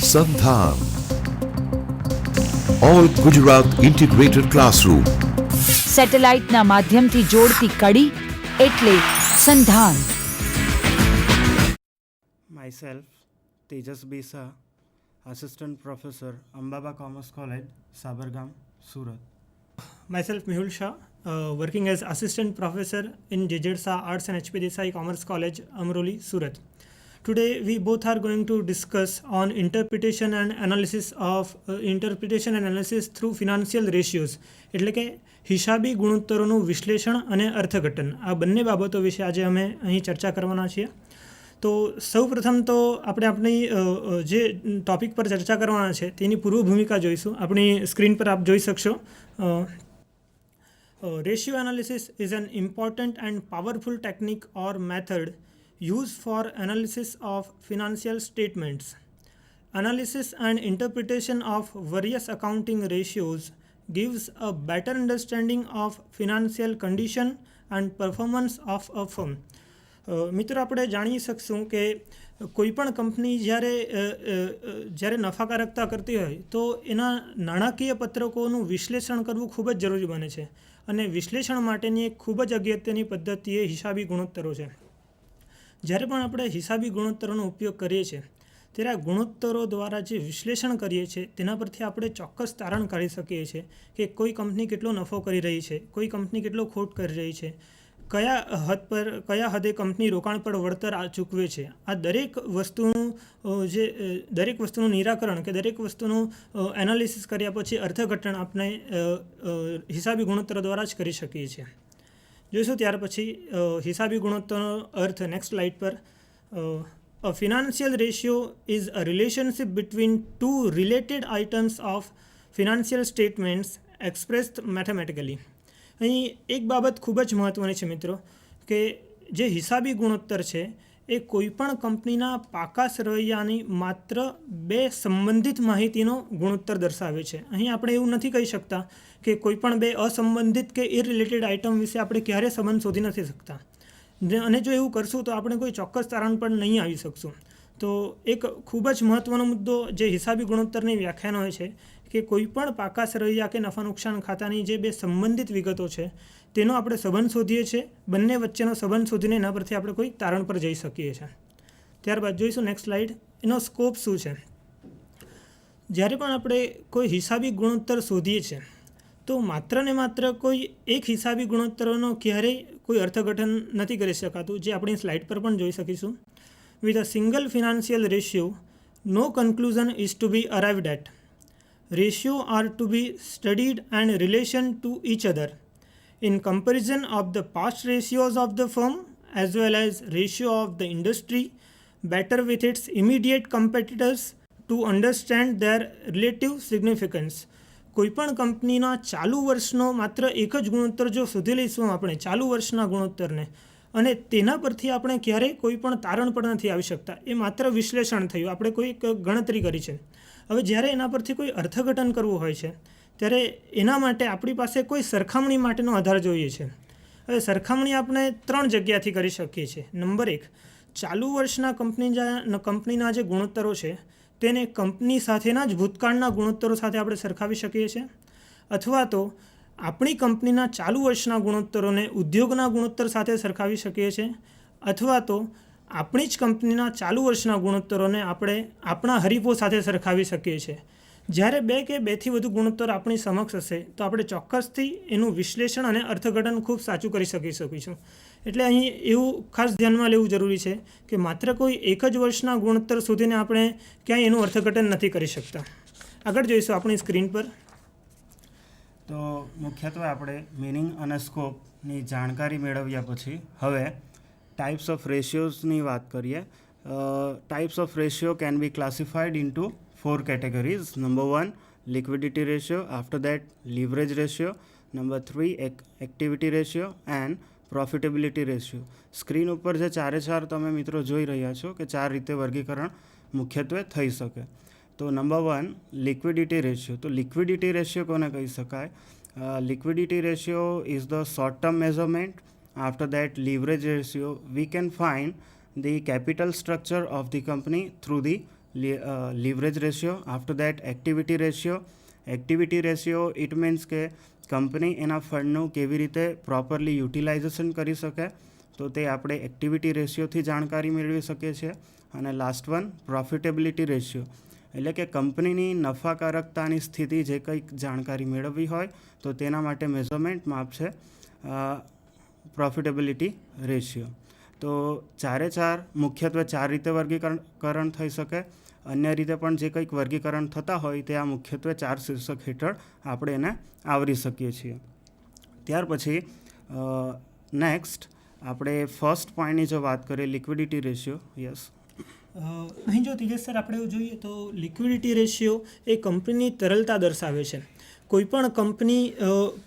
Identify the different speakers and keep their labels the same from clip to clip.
Speaker 1: સંધાન all Gujarat integrated classroom.
Speaker 2: સેટેલાઇટના માધ્યમથી જોડતી કડી એટલે સંધાન.
Speaker 3: Myself, Tejas Bisa, Assistant Professor, Ambaba Commerce College, Sabargam, Surat.
Speaker 4: Myself, Mehul Shah, working as Assistant Professor in JJDSA Arts and HP Desai Commerce College, Amroli, Surat. Today, we both are going to discuss on interpretation and analysis through financial ratios. એટલે કે હિસાબી ગુણોત્તરોનું વિશ્લેષણ અને અર્થઘટન, આ બંને બાબતો વિશે આજે અમે અહીં ચર્ચા કરવાના છીએ. તો સૌ પ્રથમ તો આપણે આપણી જે ટોપિક પર ચર્ચા કરવાના છે તેની પૂર્વ ભૂમિકા જોઈશું. આપણી સ્ક્રીન પર આપ જોઈ શકશો. Ratio analysis is an important and powerful technique or method used for analysis of financial statements. Analysis and interpretation of various accounting ratios gives a better understanding of financial condition and performance of a firm. મિત્રો, આપણે જાણી શકશું કે કોઈપણ company જ્યારે નફાકારકતા કરતી હોય તો એના નાણાકીય પત્રકોનું વિશ્લેષણ કરવું ખૂબ જ જરૂરી બને છે અને વિશ્લેષણ માટેની એક ખૂબ જ અગત્યની પદ્ધતિ એ હિસાબી ગુણોત્તરો છે. જ્યારે પણ આપણે હિસાબી ગુણોત્તરોનો ઉપયોગ કરીએ છીએ ત્યારે આ ગુણોત્તરો દ્વારા જે વિશ્લેષણ કરીએ છીએ તેના પરથી આપણે ચોક્કસ તારણ કાઢી શકીએ છીએ કે કોઈ કંપની કેટલો નફો કરી રહી છે, કોઈ કંપની કેટલો ખોટ કરી રહી છે, કયા હદે કંપની રોકાણ પર વળતર ચૂકવે છે. આ દરેક વસ્તુનું નિરાકરણ કે દરેક વસ્તુનું એનાલિસિસ કર્યા પછી અર્થઘટન આપણે હિસાબી ગુણોત્તરો દ્વારા જ કરી શકીએ છીએ. જોઈશું ત્યાર પછી હિસાબી ગુણોત્તરનો અર્થ નેક્સ્ટ સ્લાઇડ પર. A financial ratio is a relationship between two related items of financial statements expressed mathematically. અહીં એક બાબત ખૂબ જ મહત્ત્વની છે મિત્રો, કે જે હિસાબી ગુણોત્તર છે એ કોઈપણ કંપનીના પાકા સરવૈયાની માત્ર બે સંબંધિત માહિતીનો ગુણોત્તર દર્શાવે છે. અહીં આપણે એવું નથી કહી શકતા કે કોઈપણ બે અસંબંધિત કે ઇરરિલેટેડ આઇટમ વિશે આપણે ક્યારેય સંબંધ શોધી નથી શકતા, અને જો એવું કરશું તો આપણે કોઈ ચોક્કસ તારણ પર નહીં આવી શકશું. તો એક ખૂબ જ મહત્ત્વનો મુદ્દો જે હિસાબી ગુણોત્તરની વ્યાખ્યાનો હોય છે કે કોઈપણ પાકા સરવૈયા કે નફા નુકસાન ખાતાની જે બે સંબંધિત વિગતો છે તેનો આપણે સંબંધ શોધીએ છીએ. બંને વચ્ચેનો સંબંધ શોધીને એના પરથી આપણે કોઈ તારણ પર જઈ શકીએ છીએ. ત્યારબાદ જોઈશું નેક્સ્ટ સ્લાઇડ. એનો સ્કોપ શું છે? જ્યારે પણ આપણે કોઈ હિસાબી ગુણોત્તર શોધીએ છીએ તો માત્ર ને માત્ર કોઈ એક હિસાબી ગુણોત્તરોનો ક્યારેય કોઈ અર્થઘટન નથી કરી શકાતું, જે આપણી સ્લાઇડ પર પણ જોઈ શકીશું. With a single financial ratio no conclusion is to be arrived at. Ratio are to be studied and relation to each other in comparison of the past ratios of the firm as well as ratio of the industry, better with its immediate competitors to understand their relative significance. કોઈપણ કંપનીના ચાલુ વર્ષનો માત્ર એક જ ગુણોત્તર જો શોધી લઈશું આપણે ચાલુ વર્ષના ગુણોત્તરને, અને તેના પરથી આપણે ક્યારેય કોઈ પણ તારણ પર નથી આવી શકતા. એ માત્ર વિશ્લેષણ થયું, આપણે કોઈ ગણતરી કરી છે. હવે જ્યારે એના પરથી કોઈ અર્થઘટન કરવું હોય છે ત્યારે એના માટે આપણી પાસે કોઈ સરખામણી માટેનો આધાર જોઈએ છે. હવે સરખામણી આપણે 3 જગ્યાથી કરી શકીએ છીએ. નંબર 1, ચાલુ વર્ષના કંપનીના જે ગુણોત્તરો છે તેને કંપની સાથેના જ ભૂતકાળના ગુણોત્તરો સાથે આપણે સરખાવી શકીએ છીએ, અથવા તો આપણી કંપનીના ચાલુ વર્ષના ગુણોત્તરોને ઉદ્યોગના ગુણોત્તર સાથે સરખાવી શકીએ છીએ, અથવા તો આપણી જ કંપનીના ચાલુ વર્ષના ગુણોત્તરોને આપણે આપણા હરીફો સાથે સરખાવી શકીએ છીએ. જ્યારે 2 કે 2થી વધુ ગુણોત્તર આપણી સમક્ષ હશે તો આપણે ચોક્કસથી એનું વિશ્લેષણ અને અર્થઘટન ખૂબ સાચું કરી શકીશું. એટલે અહીં એવું ખાસ ધ્યાનમાં લેવું જરૂરી છે કે માત્ર કોઈ એક જ વર્ષના ગુણોત્તર શોધીને આપણે ક્યાંય એનું અર્થઘટન નથી કરી શકતા. આગળ જોઈશું આપણી સ્ક્રીન પર.
Speaker 3: તો મુખ્યત્વે આપણે મિનિંગ અને સ્કોપની જાણકારી મેળવ્યા પછી હવે ટાઈપ્સ ઓફ રેશિયોઝની વાત કરીએ. Types of ratio can be classified into 4 categories. Number 1, liquidity ratio. After that, leverage ratio. Number 3, activity ratio and profitability ratio. Screen ઉપર જે 4 તમે મિત્રો જોઈ રહ્યા છો કે 4 રીતે વર્ગીકરણ મુખ્યત્વે થઈ શકે. તો નંબર 1, લિક્વિડિટી રેશિયો. તો લિક્વિડિટી રેશિયો કોને કહી શકાય? Liquidity ratio is the short term measurement. After that, leverage ratio, we can find the capital structure of the company through the leverage ratio. After that activity ratio. Activity ratio it means કે company એના ફંડનું કેવી રીતે properly utilization કરી શકે, તો તે આપણે activity રેશિયોથી જાણકારી મેળવી શકીએ છીએ. અને લાસ્ટ વન પ્રોફિટેબિલિટી રેશિયો, એટલે કે કંપનીની નફાકારકતાની સ્થિતિ જે કંઈક જાણકારી મેળવવી હોય તો તેના માટે મેઝરમેન્ટ માપ છે પ્રોફિટેબિલિટી રેશિયો. તો ચારે ચાર મુખ્યત્વે 4 રીતે વર્ગીકરણ થઈ શકે. અન્ય રીતે પણ જે કંઈક વર્ગીકરણ થતા હોય તે આ મુખ્યત્વે 4 શીર્ષક હેઠળ આપણે એને આવરી શકીએ છીએ. ત્યાર પછી નેક્સ્ટ આપણે ફર્સ્ટ પોઈન્ટની જો વાત કરીએ, લિક્વિડિટી રેશિયો. યસ,
Speaker 4: અહીં જો તેજસ સર આપણે જોઈએ તો લિક્વિડિટી રેશિયો એ કંપનીની તરલતા દર્શાવે છે. કોઈપણ કંપની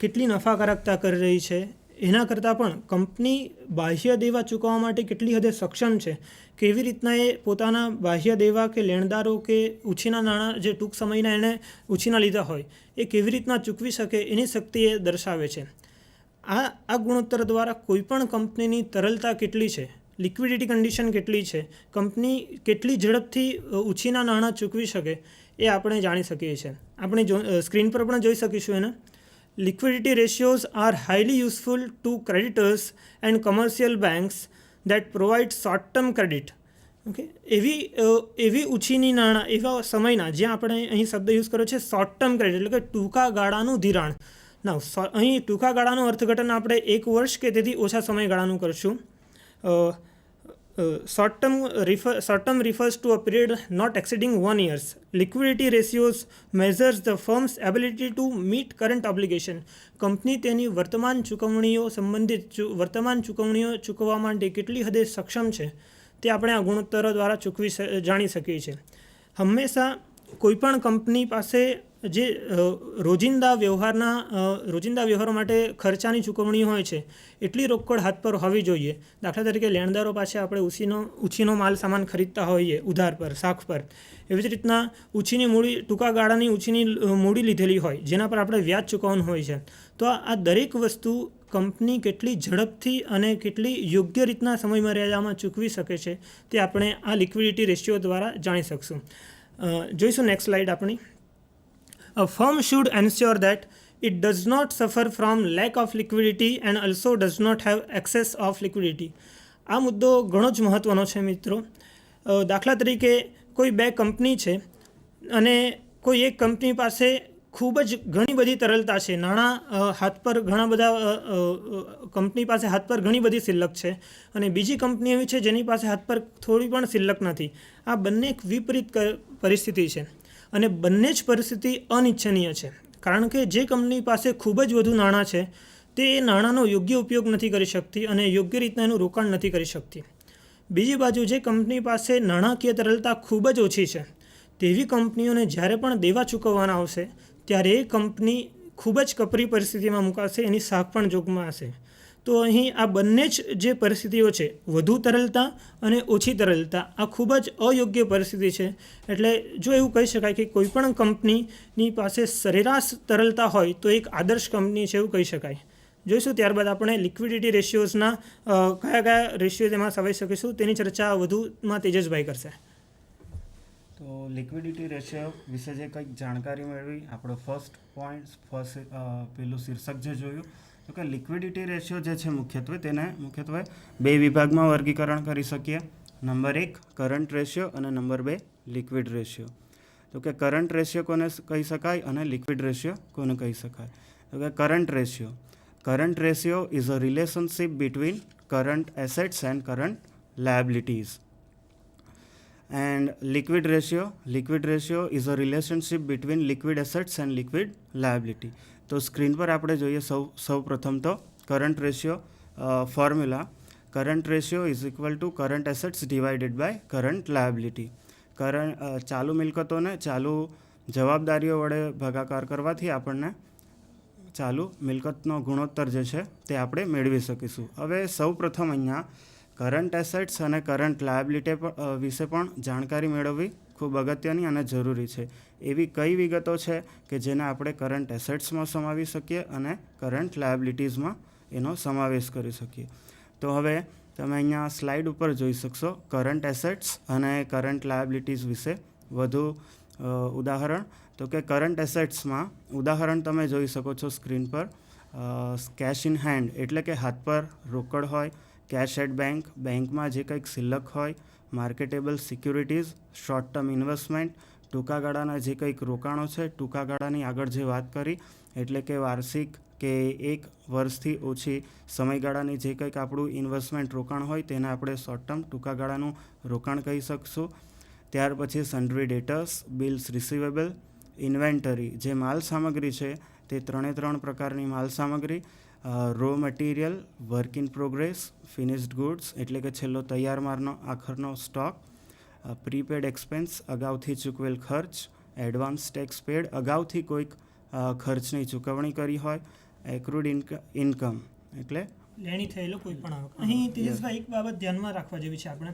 Speaker 4: કેટલી નફાકારકતા કરી રહી છે એના કરતાં પણ કંપની બાહ્ય દેવા ચૂકવવા માટે કેટલી હદે સક્ષમ છે, કેવી રીતના એ પોતાના બાહ્ય દેવા કે લેણદારો કે ઉછીના નાણાં જે ટૂંક સમયના એણે ઉછીના લીધા હોય એ કેવી રીતના ચૂકવી શકે એની શક્તિ એ દર્શાવે છે. આ ગુણોત્તર દ્વારા કોઈપણ કંપનીની તરલતા કેટલી છે, લિક્વિડિટી કન્ડિશન કેટલી છે, કંપની કેટલી ઝડપથી ઉછીના નાણાં ચૂકવી શકે એ આપણે જાણી શકીએ છીએ. આપણે સ્ક્રીન પર પણ જોઈ શકીશું એને. Liquidity ratios are highly useful to creditors and commercial banks that provide short-term credit. Okay, એવી ઉછીની નાણાં એવા સમયના, જ્યાં આપણે અહીં શબ્દ યુઝ કર્યો છે શોર્ટ ટર્મ ક્રેડિટ, એટલે કે ટૂંકા ગાળાનું ધિરાણ. અહીં ટૂંકા ગાળાનું અર્થઘટન આપણે 1 વર્ષ કે તેથી ઓછા સમયગાળાનું કરશું. Short term refers to a period not exceeding 1 year. Liquidity ratios measures the firm's ability to meet current obligation. Company તેની વર્તમાન ચૂકવણીઓ ચૂકવવા માટે કેટલી હદે સક્ષમ છે તે આપણે આ ગુણોત્તરો દ્વારા જાણી શકીએ છીએ. હંમેશા કોઈપણ કંપની પાસે જે રોજિંદા વ્યવહારો માટે ખર્ચાની ચૂકવણી હોય છે એટલી રોકડ હાથ પર હોવી જોઈએ. દાખલા તરીકે લેણદારો પાસે આપણે ઉછીનો માલ સામાન ખરીદતા હોઈએ ઉધાર પર, સાખ પર, એવી જ રીતના ઉછીની મૂડી, ટૂંકા ગાળાની ઉછીની મૂડી લીધેલી હોય જેના પર આપણે વ્યાજ ચૂકવવાનું હોય છે. તો આ દરેક વસ્તુ કંપની કેટલી ઝડપથી અને કેટલી યોગ્ય રીતના સમયમર્યાદામાં ચૂકવી શકે છે તે આપણે આ લિક્વિડિટી રેશિયો દ્વારા જાણી શકશું. જોઈશું નેક્સ્ટ સ્લાઇડ આપણી. A firm should ensure that it does not suffer from lack of liquidity and also does not have excess of liquidity. આ મુદ્દો ઘણો જ મહત્ત્વનો છે મિત્રો. દાખલા તરીકે કોઈ 2 કંપની છે અને કોઈ એક કંપની પાસે ખૂબ જ ઘણી બધી તરલતા છે, નાણાં હાથ પર ઘણા બધા, કંપની પાસે હાથ પર ઘણી બધી શિલ્લક છે, અને બીજી કંપની એવી છે જેની પાસે હાથ પર થોડી પણ શિલ્લક નથી. આ બંને એક વિપરીત પરિસ્થિતિ છે અને બંને જ પરિસ્થિતિ અનિચ્છનીય છે. કારણ કે જે કંપની પાસે ખૂબ જ વધુ નાણાં છે તે એ નાણાંનો યોગ્ય ઉપયોગ નથી કરી શકતી અને યોગ્ય રીતના એનું રોકાણ નથી કરી શકતી. બીજી બાજુ જે કંપની પાસે નાણાકીય તરલતા ખૂબ જ ઓછી છે તેવી કંપનીઓને જ્યારે પણ દેવા ચૂકવવાના આવશે ત્યારે એ કંપની ખૂબ જ કપરી પરિસ્થિતિમાં મુકાશે, એની શાખ પણ જોખમાં હશે. તો અહીં આ બંને જ જે પરિસ્થિતિઓ છે, વધુ તરલતા અને ઓછી તરલતા, આ ખૂબ જ અયોગ્ય પરિસ્થિતિ છે. એટલે જો એવું કહી શકાય કે કોઈપણ કંપનીની પાસે સરેરાશ તરલતા હોય તો એક આદર્શ કંપની છે એવું કહી શકાય. જોઈશું ત્યારબાદ આપણે લિક્વિડિટી રેશિયોઝના કયા રેશિયો તેમાં સમાવી શકીશું તેની ચર્ચા વધુમાં તેજસભાઈ કરશે.
Speaker 3: તો લિક્વિડિટી રેશિયો વિશે જે કંઈક જાણકારી મેળવી, આપણો ફર્સ્ટ પેલું શીર્ષક જે જોયું તો કે લિક્વિડિટી રેશિયો જે છે મુખ્યત્વે 2 વિભાગમાં વર્ગીકરણ કરી શકીએ. નંબર 1 કરંટ રેશિયો અને નંબર 2 લિક્વિડ રેશિયો. તો કે કરંટ રેશિયો કોને કહી શકાય અને લિક્વિડ રેશિયો કોને કહી શકાય? તો કે current ratio is a relationship between current assets end current liabilities. And liquid ratio is a relationship between liquid assets and liquid liability. તો સ્ક્રીન પર આપણે જોઈએ સૌ પ્રથમ તો current ratio formula. Current ratio is equal to current assets divided by current liability. ચાલુ મિલકતોને ચાલુ જવાબદારીઓ વડે ભાગાકાર કરવાથી આપણને ચાલુ મિલકતનો ગુણોત્તર જે છે તે આપણે મેળવી શકીશું. હવે સૌ પ્રથમ અહીંયા કરંટ એસેટ્સ અને કરંટ લાયબિલિટી વિશે પણ જાણકારી મેળવવી ખૂબ અગત્યની અને જરૂરી છે. એવી કઈ વિગતો છે કે જેને આપણે કરંટ એસેટ્સમાં સમાવી શકીએ અને કરંટ લાયબિલિટીઝમાં એનો સમાવેશ કરી શકીએ? તો હવે તમે અહીંયા સ્લાઇડ ઉપર જોઈ શકશો કરંટ એસેટ્સ અને કરંટ લાયબિલિટીઝ વિશે વધુ ઉદાહરણ તો કે કરંટ એસેટ્સમાં ઉદાહરણ તમે જોઈ શકો છો સ્ક્રીન પર. કેશ ઇન હેન્ડ એટલે કે હાથ પર રોકડ હોય, કેશ એટ બેંક બેંકમાં જે કંઈક સિલક હોય, marketable securities short term investment ટૂંકા ગાળાના જે કંઈક રોકાણો છે, ટૂંકા ગાળાની આગળ જે વાત કરી એટલે કે વાર્ષિક કે 1 વર્ષથી ઓછી સમયગાળાની જે કંઈક આપણું ઇન્વેસ્ટમેન્ટ રોકાણ હોય તેને આપણે શોર્ટ ટર્મ ટૂંકા ગાળાનું રોકાણ કહી શકશું. ત્યાર પછી સન્ડ્રી ડેટર્સ, બિલ્સ રિસીવેબલ, ઇન્વેન્ટરી જે માલ સામગ્રી છે તે 3 પ્રકારની માલ સામગ્રી, raw material, work in progress, finished goods એટલે કે છેલ્લો તૈયાર માલનો આખરનો સ્ટોક, પ્રીપેડ એક્સપેન્સ અગાઉથી ચૂકવેલ ખર્ચ, એડવાન્સ ટેક્સ પેડ અગાઉથી કોઈક ખર્ચની ચૂકવણી કરી હોય, એક્રુડ ઇન્કમ એટલે
Speaker 4: લેણી થયેલો કોઈ પણ આવક. અહીં તેજસભાઈ એક બાબત ધ્યાનમાં રાખવા જેવી છે. આપણે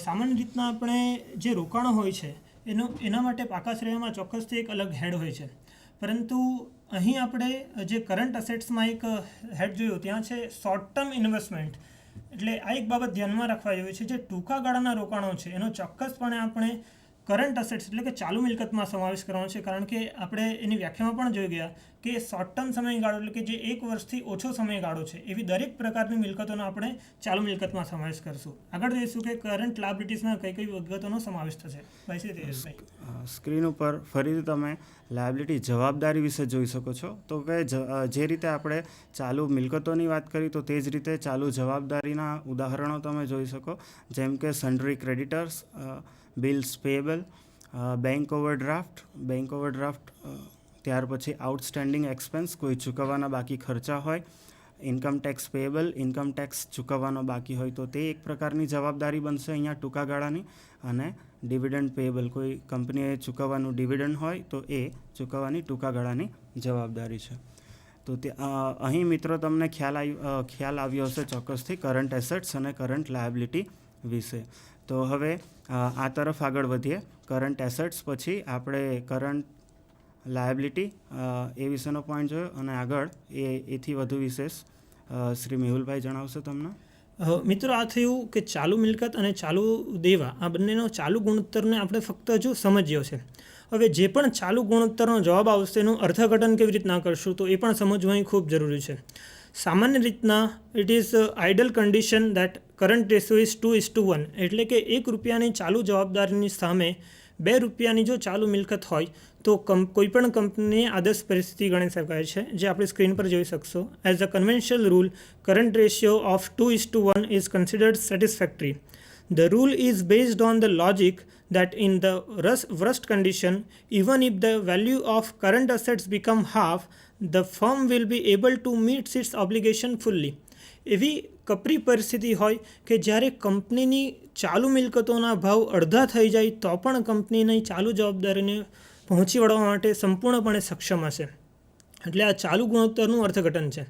Speaker 4: સામાન્ય રીતના આપણે જે રોકાણો હોય છે એના માટે પાકા શ્રેણીમાં ચોક્કસથી એક અલગ હેડ હોય છે, પરંતુ અહીં આપણે જે કરંટ અસેટ્સમાં એક હેડ જોયું ત્યાં છે શોર્ટ ટર્મ ઇન્વેસ્ટમેન્ટ. એટલે આ એક બાબત ધ્યાનમાં રાખવા જેવી છે. જે ટૂંકા ગાળાના રોકાણો છે એનો ચોક્કસપણે આપણે કરંટ અસેટ્સ એટલે કે ચાલુ મિલકતમાં સમાવેશ કરવાનો છે, કારણ કે આપણે એની વ્યાખ્યામાં પણ જોઈ ગયા કે શોર્ટ ટર્મ સમયગાળો એટલે કે જે 1 વર્ષથી ઓછો સમયગાળો છે એવી દરેક પ્રકારની મિલકતોનો આપણે ચાલુ મિલકતમાં સમાવેશ કરશું. આગળ જોઈશું કે કરંટ લાયબિલિટીઝમાં કઈ કઈ વિગતોનો સમાવેશ થશે.
Speaker 3: સ્ક્રીન ઉપર ફરીથી તમે લાયબિલિટી જવાબદારી વિશે જોઈ શકો છો. તો કે જે રીતે આપણે ચાલુ મિલકતોની વાત કરી તો તે જ રીતે ચાલુ જવાબદારીના ઉદાહરણો તમે જોઈ શકો, જેમ કે sundry creditors, bills payable, bank overdraft, ત્યાર પછી આઉટસ્ટેન્ડિંગ એક્સપેન્સ કોઈ ચૂકવવાના બાકી ખર્ચા હોય, income tax payable income tax ચૂકવવાનો બાકી હોય તો તે એક પ્રકારની જવાબદારી બનશે અહીંયા ટૂંકા ગાળાની, અને ડિવિડન્ડ પેએબલ કોઈ કંપનીએ ચૂકવવાનું ડિવિડન્ડ હોય તો એ ચૂકવવાની ટૂંકા ગાળાની જવાબદારી છે. તો તે અહીં મિત્રો તમને ખ્યાલ આવ્યો હશે ચોક્કસથી કરંટ એસેટ્સ અને કરંટ લાયબિલિટી વિશે. તો હવે આ તરફ આગળ વધીએ. કરંટ એસેટ્સ પછી આપણે કરંટ લાયબિલિટી એ વિશેનો પોઈન્ટ જોયો, અને આગળ એથી વધુ વિશેષ શ્રી મેહુલભાઈ જણાવશે તમને.
Speaker 4: મિત્રો, આ થયું કે ચાલુ મિલકત અને ચાલુ દેવા આ બંનેનો ચાલુ ગુણોત્તરને આપણે ફક્ત હજુ સમજ્યો છે. હવે જે પણ ચાલુ ગુણોત્તરનો જવાબ આવશે એનું અર્થઘટન કેવી રીતના કરશું તો એ પણ સમજવું અહીં ખૂબ જરૂરી છે. સામાન્ય રીતના it is ideal condition that current ratio is 2:1 એટલે કે 1 રૂપિયાની ચાલુ જવાબદારીની સામે 2 રૂપિયાની જો ચાલુ મિલકત હોય તો કોઈપણ કંપનીની આદર્શ પરિસ્થિતિ ગણી શકાય છે, જે આપણે સ્ક્રીન પર જોઈ શકશો. As a conventional rule current ratio of 2:1 is considered satisfactory. The rule is based on the logic that in the worst condition, even if the value of current assets become half, the firm will be able to meet its obligation fully. એવી કપરી પરિસ્થિતિ હોય કે જ્યારે કંપનીની ચાલુ મિલકતોના ભાવ અડધા થઈ જાય તો પણ કંપનીની ચાલુ જવાબદારીને પહોંચી વળવા માટે સંપૂર્ણપણે સક્ષમ હશે. એટલે આ ચાલુ ગુણોત્તરનું અર્થઘટન છે.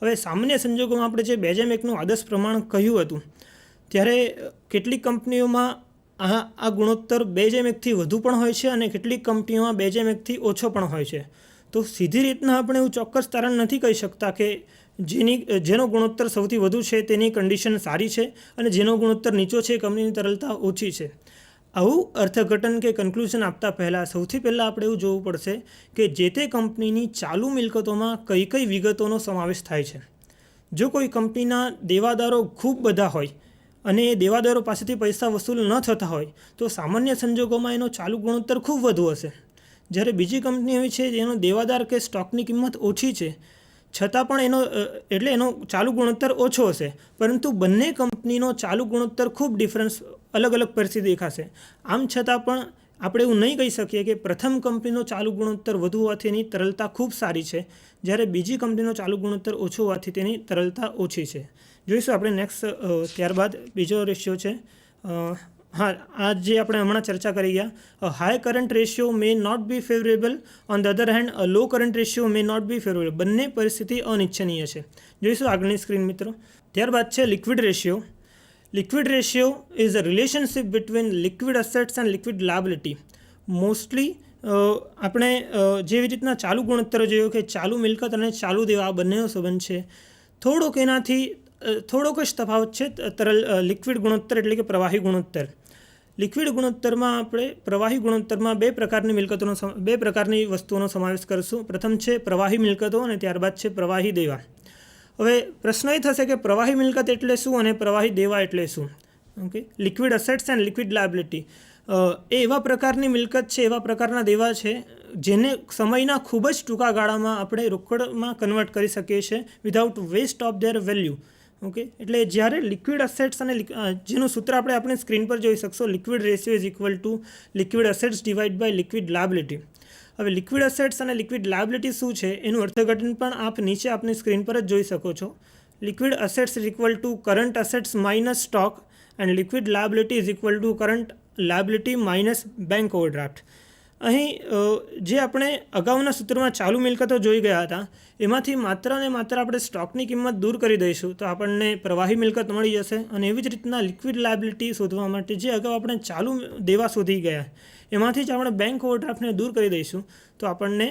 Speaker 4: હવે સામાન્ય સંજોગોમાં આપણે જે 2:1નું આદર્શ પ્રમાણ કહ્યું હતું ત્યારે કેટલીક કંપનીઓમાં આ ગુણોત્તર 2:1થી વધુ પણ હોય છે અને કેટલીક કંપનીઓમાં 2:1થી ઓછો પણ હોય છે. તો સીધી રીતના આપણે એવું ચોક્કસ તારણ નથી કહી શકતા કે જેનો ગુણોત્તર સૌથી વધુ છે તેની કન્ડિશન સારી છે અને જેનો ગુણોત્તર નીચો છે કંપનીની તરલતા ઓછી છે. આવું અર્થઘટન કે કન્ક્લુઝન આપતા પહેલાં સૌથી પહેલાં આપણે એવું જોવું પડશે કે જે તે કંપનીની ચાલુ મિલકતોમાં કઈ કઈ વિગતોનો સમાવેશ થાય છે. જો કોઈ કંપનીના દેવાદારો ખૂબ બધા હોય અને એ દેવાદારો પાસેથી પૈસા વસૂલ ન થતા હોય તો સામાન્ય સંજોગોમાં એનો ચાલુ ગુણોત્તર ખૂબ વધુ હશે. જ્યારે બીજી કંપની હોય છે જેનો દેવાદાર કે સ્ટોકની કિંમત ઓછી છે છતાં પણ એનો ચાલુ ગુણોત્તર ઓછો હશે, પરંતુ બંને કંપનીનો ચાલુ ગુણોત્તર ખૂબ ડિફરન્સ અલગ અલગ પરિસ્થિતિ દેખાશે. આમ છતાં પણ આપણે એવું નહીં કહી શકીએ કે પ્રથમ કંપનીનો ચાલુ ગુણોત્તર વધુ હોવાથી એની તરલતા ખૂબ સારી છે, જ્યારે બીજી કંપનીનો ચાલુ ગુણોત્તર ઓછો હોવાથી તેની તરલતા ઓછી છે. જોઈશું આપણે નેક્સ્ટ. ત્યારબાદ બીજો રેશિયો છે. આ જે આપણે હમણાં ચર્ચા કરી ગયા, high current ratio may not be favourable, on the other hand low current ratio may not be favourable. બંને પરિસ્થિતિ અનિચ્છનીય છે. જોઈશું આગળની સ્ક્રીન મિત્રો. ત્યારબાદ છે liquid ratio. Liquid ratio is a relationship between liquid assets and liquid liability. Mostly આપણે જેવી રીતના ચાલુ ગુણોત્તર જોયો કે ચાલુ મિલકત અને ચાલુ દેવા આ બંનેનો સંબંધ છે, થોડોક જ તફાવત છે લિક્વિડ ગુણોત્તર એટલે કે પ્રવાહી ગુણોત્તર. લિક્વિડ ગુણોત્તરમાં આપણે પ્રવાહી ગુણોત્તરમાં બે પ્રકારની વસ્તુઓનો સમાવેશ કરીશું. પ્રથમ છે પ્રવાહી મિલકતો અને ત્યારબાદ છે પ્રવાહી દેવા. હવે પ્રશ્ન એ થશે કે પ્રવાહી મિલકત એટલે શું અને પ્રવાહી દેવા એટલે શું? Okay, liquid assets and liquid liability એ એવા પ્રકારની મિલકત છે, એવા પ્રકારના દેવા છે જેને સમયના ખૂબ જ ટૂંકા ગાળામાં આપણે રોકડમાં કન્વર્ટ કરી શકીએ છીએ without waste of their value. Okay, એટલે જ્યારે લિક્વિડ અસેટ્સ અને જેનું સૂત્ર આપણે આપણી સ્ક્રીન પર જોઈ શકશો, liquid ratio is equal to liquid assets divide by liquid liability. હવે લિક્વિડ અસેટ્સ અને લિક્વિડ લાયબિલિટી શું છે એનું અર્થઘટન પણ આપ નીચે આપની સ્ક્રીન પર જ જોઈ શકો છો. Liquid assets is equal to current assets minus stock and liquid liability is equal to current liability minus bank overdraft. અહીં જે આપણે અગાઉના સૂત્રમાં ચાલુ મિલકતો જોઈ ગયા હતા એમાંથી માત્ર ને માત્ર આપણે સ્ટોકની કિંમત દૂર કરી દઈશું તો આપણને પ્રવાહી મિલકત મળી જશે. અને એવી જ રીતના લિક્વિડ લાયબિલિટી શોધવા માટે જે અગાઉ આપણે ચાલુ દેવા શોધી ગયા એમાંથી જ આપણે બેંક ઓવરડ્રાફ્ટને દૂર કરી દઈશું તો આપણને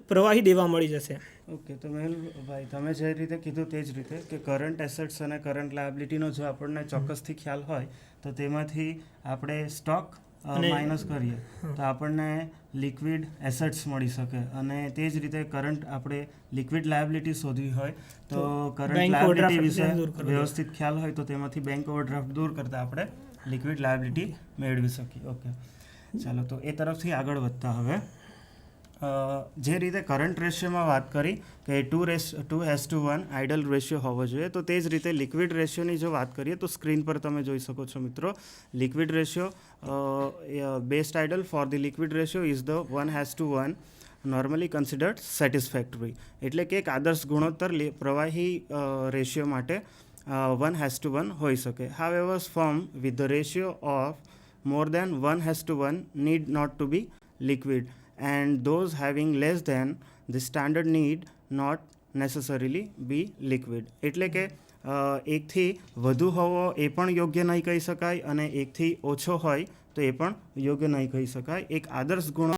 Speaker 4: પ્રવાહી દેવા મળી જશે.
Speaker 3: ઓકે, તો મેહુલભાઈ તમે જે રીતે કીધું તે જ રીતે કે કરંટ એસેટ્સ અને કરંટ લાયબિલિટીનો જો આપણને ચોક્કસથી ખ્યાલ હોય તો તેમાંથી આપણે સ્ટોક માઇનસ કરીએ તો આપણને લિક્વિડ એસેટ્સ મળી શકે. અને તે જ રીતે કરંટ આપણે લિક્વિડ લાયબિલિટી શોધવી હોય તો કરંટ લાયબિલિટી વિશે વ્યવસ્થિત ખ્યાલ હોય તો તેમાંથી બેંક ઓવરડ્રાફ્ટ દૂર કરતાં આપણે લિક્વિડ લાયબિલિટી મેળવી શકીએ. ઓકે, ચાલો તો એ તરફથી આગળ વધતા હવે જે રીતે કરંટ રેશિયોમાં વાત કરી કે 2:1 આઇડલ રેશિયો હોવો જોઈએ, તો તે જ રીતે લિક્વિડ રેશિયોની જો વાત કરીએ તો સ્ક્રીન પર તમે જોઈ શકો છો મિત્રો, liquid ratio best ideal for the liquid ratio is the 1:1 normally considered satisfactory. એટલે કે એક આદર્શ ગુણોત્તર પ્રવાહી રેશિયો માટે 1:1 હોઈ શકે. However form with the ratio of more than 1:1 need not to be liquid, and those having less than the standard need not necessarily be liquid. એટલે કે એકથી વધુ હોવો એ પણ યોગ્ય નહીં કહી શકાય અને એકથી ઓછો હોય તો એ પણ યોગ્ય નહીં કહી શકાય. એક આદર્શ ગુણ